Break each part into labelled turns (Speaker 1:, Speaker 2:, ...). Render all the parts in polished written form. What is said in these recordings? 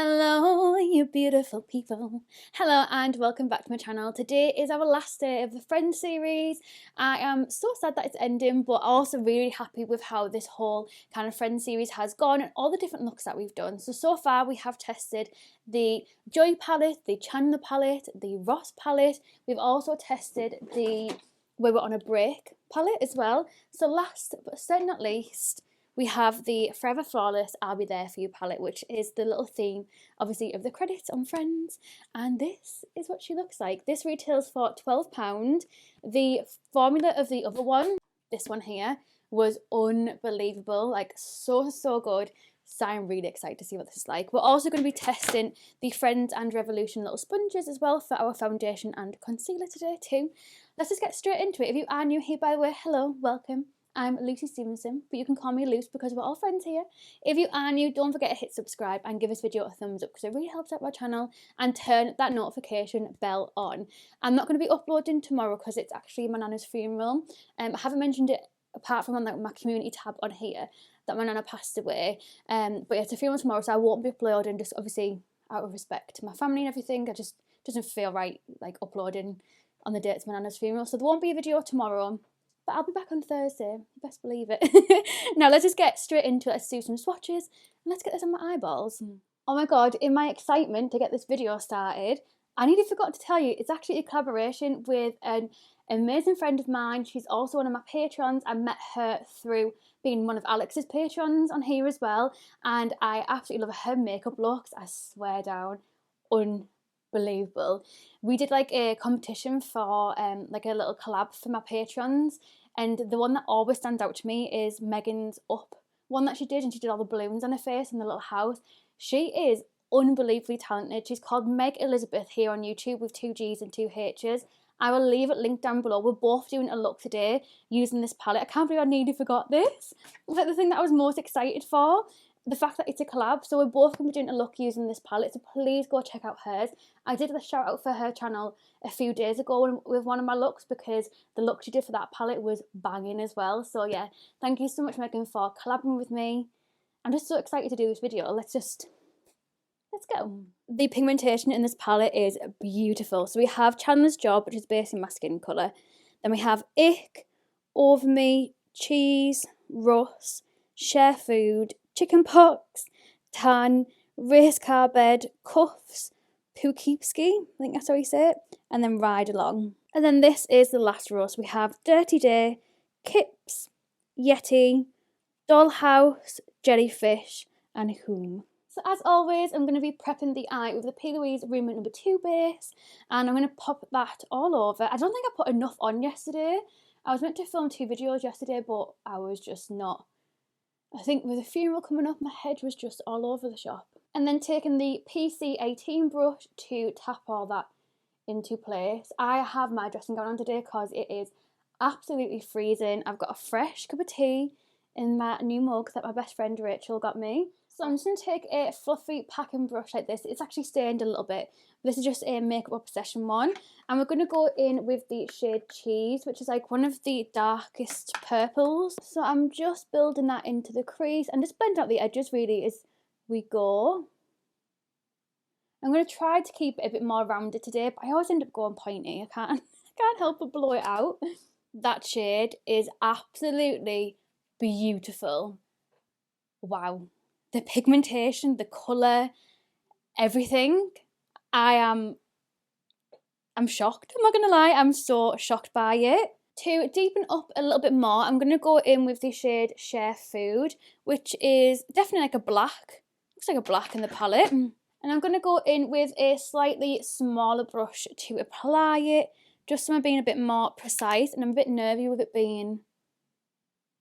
Speaker 1: Hello, you beautiful people. Hello and welcome back to my channel. Today is our last day of the Friends series. I am so sad that it's ending, but also really happy with how this whole kind of Friends series has gone and all the different looks that we've done. So far we have tested the Joy palette, the Chandler palette, the Ross palette. We've also tested the We Were On a Break palette as well. So last but certainly not least, we have the Forever Flawless I'll Be There For You palette, which is the little theme, obviously, of the credits on Friends. And this is what she looks like. This retails for £12. The formula of the other one, this one here, was unbelievable. Like, so good. So I'm really excited to see what this is like. We're also going to be testing the Friends and Revolution little sponges as well for our foundation and concealer today too. Let's just get straight into it. If you are new here, by the way, hello, welcome. I'm Luce Stephenson, but you can call me Luce because we're all friends here. If you are new, don't forget to hit subscribe and give this video a thumbs up because it really helps out my channel, and turn that notification bell on. I'm not going to be uploading tomorrow because it's actually my nana's funeral. I haven't mentioned it apart from on my community tab on here that my nana passed away. But yeah, it's a funeral tomorrow, so I won't be uploading, just obviously out of respect to my family and everything. I just doesn't feel right like uploading on the day it's my nana's funeral, so there won't be a video tomorrow. But I'll be back on Thursday, you best believe it. Now let's just get straight into it. Let's do some swatches and let's get this on my eyeballs. Oh my god, in my excitement to get this video started, I nearly forgot to tell you, it's actually a collaboration with an amazing friend of mine. She's also one of my patrons. I met her through being one of Alex's patrons on here as well, and I absolutely love her makeup looks. I swear down, unbelievable. We did like a competition for like a little collab for my patrons, and the one that always stands out to me is Megan's Up one that she did, and she did all the balloons on her face in the little house. She is unbelievably talented. She's called MEGGELIZABETHH here on YouTube with 2 G's and 2 H's. I will leave it linked down below. We're both doing a look today using this palette. I can't believe I nearly forgot this. It's like the thing that I was most excited for, the fact that it's a collab. So we're both going to be doing a look using this palette, so please go check out hers. I did a shout out for her channel a few days ago with one of my looks because the look she did for that palette was banging as well. So yeah, thank you so much, Megan, for collabing with me. I'm just so excited to do this video. Let's go. The pigmentation in this palette is beautiful. So we have Chandler's Job, which is based in my skin colour. Then we have Ick, Over Me, Cheese, Russ, Share Food, Chickenpox, Tan, Race Car Bed, Cuffs, Poughkeepsie, I think that's how you say it, and then Ride Along. And then this is the last row. So we have Dirty Day, Kips, Yeti, Dollhouse, Jellyfish, and Whom. So as always, I'm going to be prepping the eye with the P. Louise Movement No. 2 base, and I'm going to pop that all over. I don't think I put enough on yesterday. I was meant to film 2 videos yesterday, but I was just not. I think with the funeral coming up, my head was just all over the shop. And then taking the PC18 brush to tap all that into place. I have my dressing gown on today because it is absolutely freezing. I've got a fresh cup of tea in my new mug that my best friend Rachel got me. So I'm just going to take a fluffy packing brush like this. It's actually stained a little bit. This is just a Makeup Obsession one. And we're going to go in with the shade Cheese, which is like one of the darkest purples. So I'm just building that into the crease and just blend out the edges really as we go. I'm going to try to keep it a bit more rounded today, but I always end up going pointy. I can't help but blow it out. That shade is absolutely beautiful. Wow. The pigmentation, the colour, everything. I'm shocked, I'm not going to lie. I'm so shocked by it. To deepen up a little bit more, I'm going to go in with the shade Share Food, which is definitely like a black. Looks like a black in the palette. And I'm going to go in with a slightly smaller brush to apply it, just so I'm being a bit more precise, and I'm a bit nervy with it being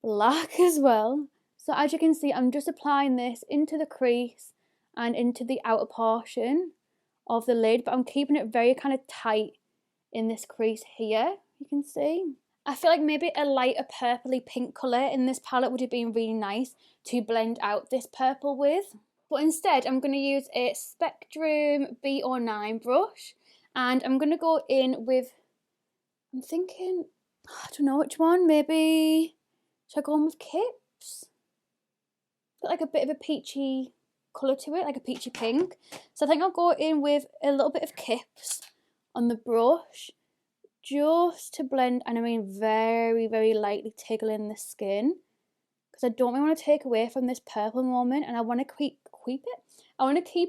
Speaker 1: black as well. So as you can see, I'm just applying this into the crease and into the outer portion of the lid, but I'm keeping it very kind of tight in this crease here, you can see. I feel like maybe a lighter purpley pink colour in this palette would have been really nice to blend out this purple with. But instead, I'm going to use a Spectrum B09 brush, and I'm going to go in with, I'm thinking, I don't know which one, maybe, should I go on with Kips? Got like a bit of a peachy colour to it, like a peachy pink. So I think I'll go in with a little bit of Kips on the brush, just to blend, and I mean very, very lightly tickle in the skin, because I don't really want to take away from this purple moment, and I want to keep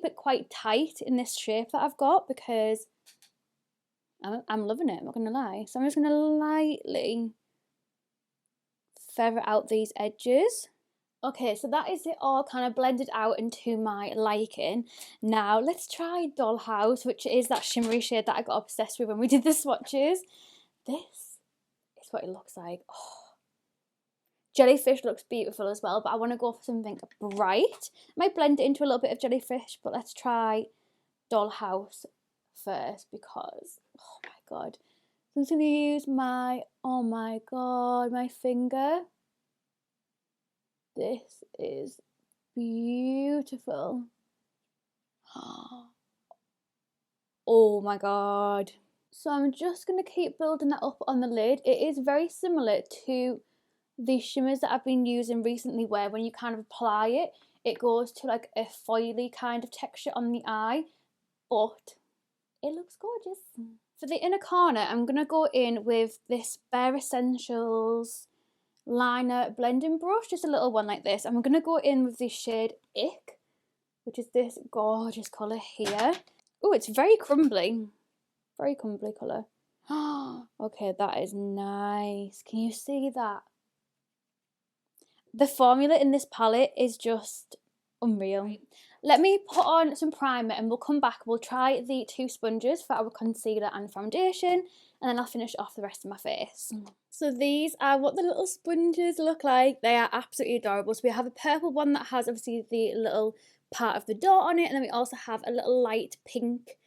Speaker 1: it quite tight in this shape that I've got, because I'm loving it, I'm not going to lie. So I'm just going to lightly feather out these edges. Okay, so that is it all kind of blended out into my liking. Now let's try Dollhouse, which is that shimmery shade that I got obsessed with when we did the swatches. This is what it looks like. Oh. Jellyfish looks beautiful as well, but I want to go for something bright. I might blend it into a little bit of Jellyfish, but let's try Dollhouse first, because, oh my god. I'm just going to use my, oh my god, my finger. This is beautiful. Oh my god. So I'm just going to keep building that up on the lid. It is very similar to the shimmers that I've been using recently, where when you kind of apply it, it goes to like a foily kind of texture on the eye, but it looks gorgeous. For the inner corner, I'm going to go in with this Bare Essentials liner blending brush, just a little one like this. I'm going to go in with the shade Ick, which is this gorgeous colour here. Oh, it's very crumbly colour. Okay, that is nice. Can you see that? The formula in this palette is just unreal. Let me put on some primer and we'll come back. We'll try the two sponges for our concealer and foundation, and then I'll finish off the rest of my face. So these are what the little sponges look like. They are absolutely adorable. So we have a purple one that has obviously the little part of the dot on it, and then we also have a little light pink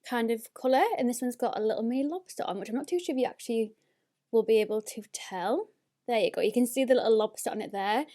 Speaker 1: kind of colour, and this one's got a little mini lobster on, which I'm not too sure if you actually will be able to tell. There you go, you can see the little lobster on it there.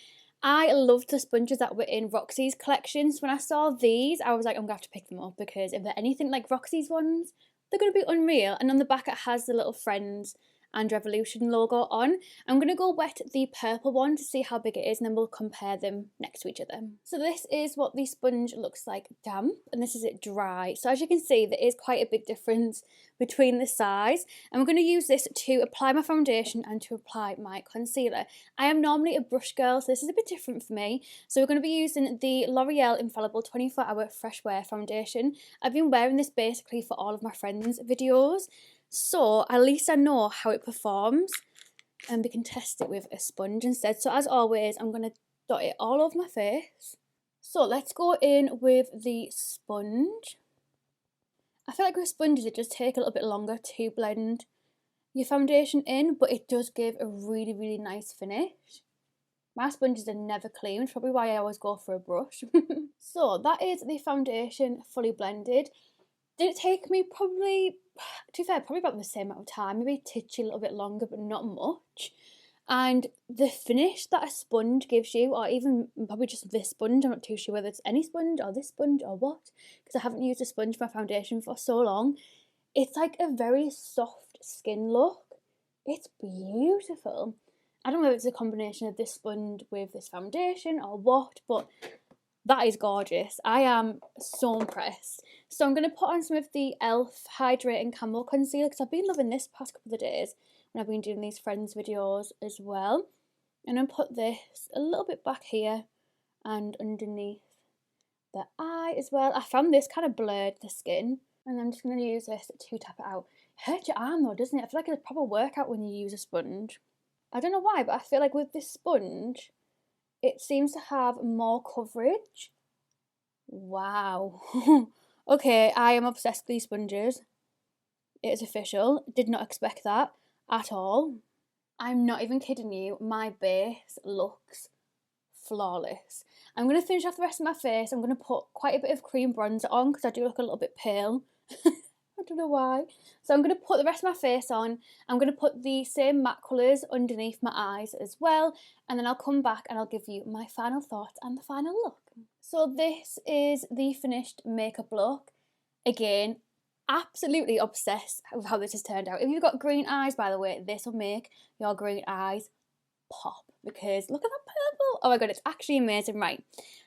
Speaker 1: I loved the sponges that were in Roxy's collections. When I saw these, I was like, I'm going to have to pick them up, because if they're anything like Roxy's ones, they're going to be unreal. And on the back it has the little Friends and Revolution logo on. I'm going to go wet the purple one to see how big it is, and then we'll compare them next to each other. So this is what the sponge looks like damp, and this is it dry. So as you can see, there is quite a big difference between the size, and we're going to use this to apply my foundation and to apply my concealer. I am normally a brush girl, so this is a bit different for me. So we're going to be using the L'Oreal Infallible 24 Hour Fresh Wear Foundation. I've been wearing this basically for all of my friends' videos, so at least I know how it performs, and we can test it with a sponge instead. So as always, I'm going to dot it all over my face. So let's go in with the sponge. I feel like with sponges it does take a little bit longer to blend your foundation in, but it does give a really, really nice finish. My sponges are never clean, which is probably why I always go for a brush. So that is the foundation fully blended. Did it take me probably, to be fair, probably about the same amount of time, maybe titchy a little bit longer, but not much. And the finish that a sponge gives you, or even probably just this sponge, I'm not too sure whether it's any sponge or this sponge or what, because I haven't used a sponge for my foundation for so long. It's like a very soft skin look. It's beautiful. I don't know if it's a combination of this sponge with this foundation or what, but that is gorgeous. I am so impressed. So I'm going to put on some of the e.l.f. Hydrating Camo Concealer, because I've been loving this past couple of days when I've been doing these Friends videos as well. And I'll put this a little bit back here and underneath the eye as well. I found this kind of blurred the skin, and I'm just going to use this to tap it out. It hurts your arm though, doesn't it? I feel like it's a proper workout when you use a sponge. I don't know why, but I feel like with this sponge, it seems to have more coverage. Wow. Okay, I am obsessed with these sponges. It is official. Did not expect that at all. I'm not even kidding you. My base looks flawless. I'm going to finish off the rest of my face. I'm going to put quite a bit of cream bronzer on, because I do look a little bit pale. I don't know why. So I'm going to put the rest of my face on. I'm going to put the same matte colours underneath my eyes as well. And then I'll come back and I'll give you my final thoughts and the final look. So this is the finished makeup look. Again, absolutely obsessed with how this has turned out. If you've got green eyes, by the way, this will make your green eyes pop, because look at that purple. Oh my god, it's actually amazing. Right,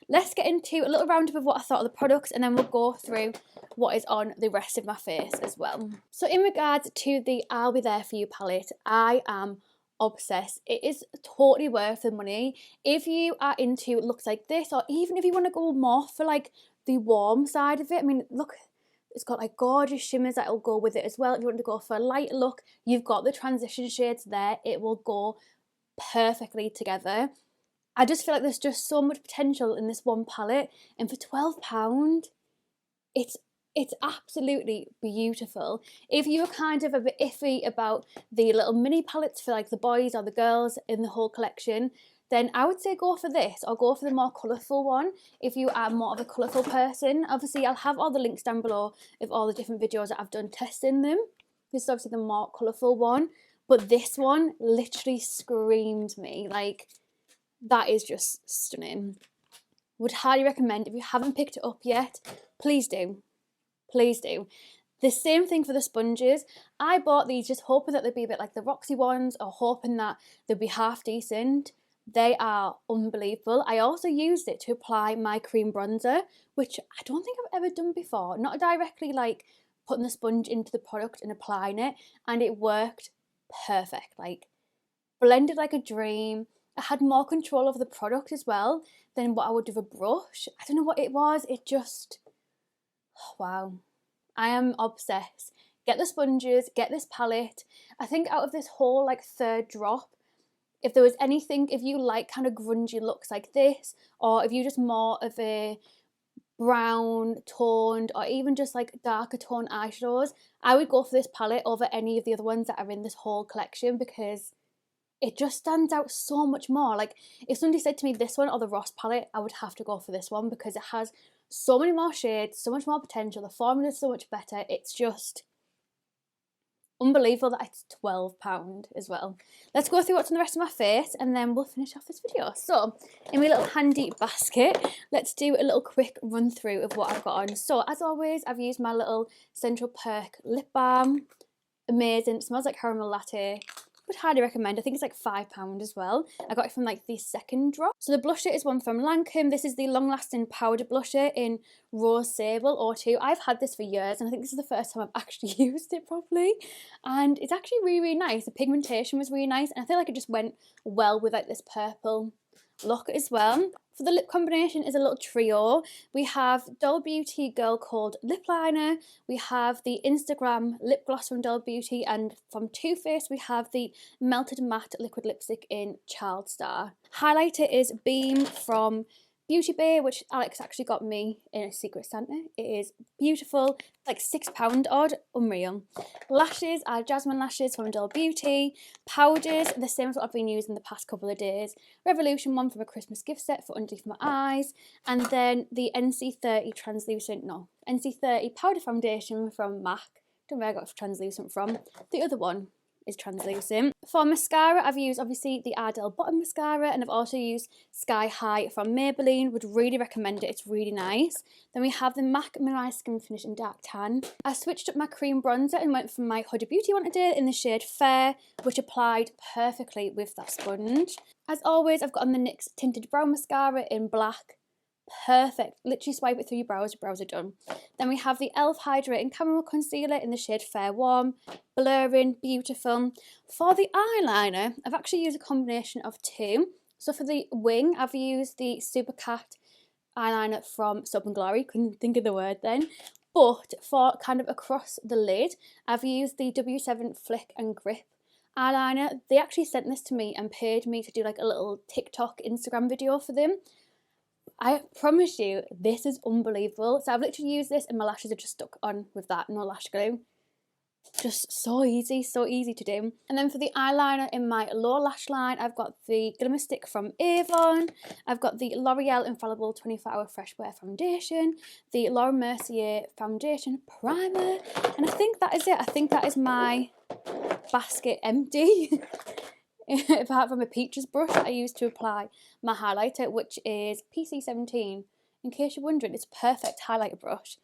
Speaker 1: let's get into a little roundup of what I thought of the products, and then we'll go through what is on the rest of my face as well. So in regards to the I'll Be There For You palette, I am obsessed. It is totally worth the money if you are into looks like this, or even if you want to go more for like the warm side of it. I mean, look, it's got like gorgeous shimmers that will go with it as well. If you want to go for a light look, you've got the transition shades there. It will go perfectly together. I just feel like there's just so much potential in this one palette, and for £12, it's absolutely beautiful. If you were kind of a bit iffy about the little mini palettes for like the boys or the girls in the whole collection, then I would say go for this, or go for the more colourful one if you are more of a colourful person. Obviously, I'll have all the links down below of all the different videos that I've done testing them. This is obviously the more colourful one, but this one literally screamed me. Like, that is just stunning. Would highly recommend, if you haven't picked it up yet, please do. Please do. The same thing for the sponges. I bought these just hoping that they'd be a bit like the Roxy ones, or hoping that they'd be half decent. They are unbelievable. I also used it to apply my cream bronzer, which I don't think I've ever done before. Not directly like putting the sponge into the product and applying it, and it worked perfect. Like, blended like a dream. I had more control over the product as well than what I would with a brush. I don't know what it was. It just, wow. I am obsessed. Get the sponges, get this palette. I think out of this whole like third drop, if there was anything, if you like kind of grungy looks like this, or if you just more of a brown toned, or even just like darker toned eyeshadows, I would go for this palette over any of the other ones that are in this whole collection, because it just stands out so much more. Like, if somebody said to me this one or the Ross palette, I would have to go for this one, because it has so many more shades, so much more potential, the formula is so much better. It's just unbelievable that it's £12 as well. Let's go through what's on the rest of my face, and then we'll finish off this video. So, in my little handy basket, let's do a little quick run through of what I've got on. So, as always, I've used my little Central Perk lip balm. Amazing, it smells like caramel latte. Would highly recommend. I think it's like £5 as well. I got it from like the second drop. So the blusher is one from Lancome. This is the long lasting powder blusher in Rose Sable O2. I've had this for years, and I think this is the first time I've actually used it properly, and it's actually really, really nice. The pigmentation was really nice, and I feel like it just went well with like this purple look as well. For the lip combination is a little trio. We have Doll Beauty Girl Code lip liner, we have the Instagram lip gloss from Doll Beauty, and from Too Faced we have the Melted Matte liquid lipstick in Child Star. Highlighter is Beam from Beauty Bay, which Alex actually got me in a Secret Santa. It is beautiful, like £6 odd, unreal. Lashes are Jasmine lashes from Doll Beauty. Powders, the same as what I've been using the past couple of days. Revolution one from a Christmas gift set for underneath my eyes. And then the NC30 powder foundation from MAC. Don't know where I got translucent from. The other one is translucent. For mascara, I've used obviously the Ardell Bottom Mascara, and I've also used Sky High from Maybelline. Would really recommend it, it's really nice. Then we have the MAC Mirai Skin Finish in Dark Tan. I switched up my cream bronzer and went for my Huda Beauty one today in the shade Fair, which applied perfectly with that sponge. As always, I've got on the NYX Tinted Brow Mascara in black. Perfect. Literally swipe it through your brows are done. Then we have the e.l.f. Hydrating Caramel Concealer in the shade Fair Warm. Blurring, beautiful. For the eyeliner, I've actually used a combination of two. So for the wing, I've used the Super Cat eyeliner from Soap and Glory. Couldn't think of the word then. But for kind of across the lid, I've used the W7 Flick and Grip eyeliner. They actually sent this to me and paid me to do like a little TikTok, Instagram video for them. I promise you, this is unbelievable. So I've literally used this and my lashes are just stuck on with that, no lash glue. Just so easy to do. And then for the eyeliner in my lower lash line, I've got the Glimmer Stick from Avon. I've got the L'Oreal Infallible 24-Hour Fresh Wear Foundation, the Laura Mercier Foundation Primer, and I think that is it. I think that is my basket empty. Apart from a Peaches brush that I use to apply my highlighter, which is PC17. In case you're wondering, it's a perfect highlighter brush.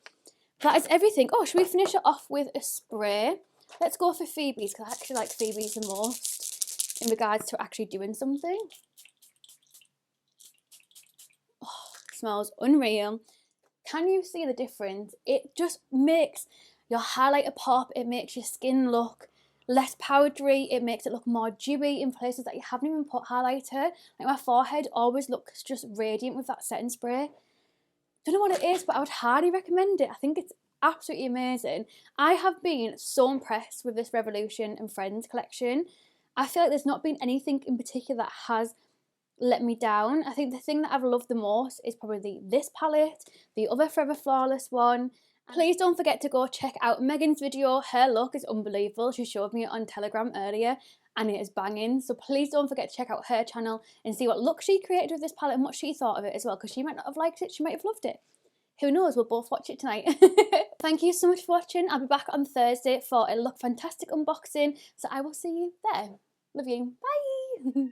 Speaker 1: That is everything. Oh, should we finish it off with a spray? Let's go for Phoebe's, because I actually like Phoebe's the most. in regards to actually doing something. Oh, it smells unreal. Can you see the difference? It just makes your highlighter pop, it makes your skin look less powdery, it makes it look more dewy in places that you haven't even put highlighter. Like my forehead always looks just radiant with that setting spray. Don't know what it is, but I would highly recommend it. I think it's absolutely amazing. I have been so impressed with this Revolution and Friends collection. I feel like there's not been anything in particular that has let me down. I think the thing that I've loved the most is probably this palette, the other Forever Flawless one. Please don't forget to go check out Megan's video. Her look is unbelievable. She showed me it on Telegram earlier and it is banging. So please don't forget to check out her channel and see what look she created with this palette and what she thought of it as well, because she might not have liked it, she might have loved it. Who knows, we'll both watch it tonight. Thank you so much for watching. I'll be back on Thursday for a Look Fantastic unboxing, so I will see you there. Love you. Bye.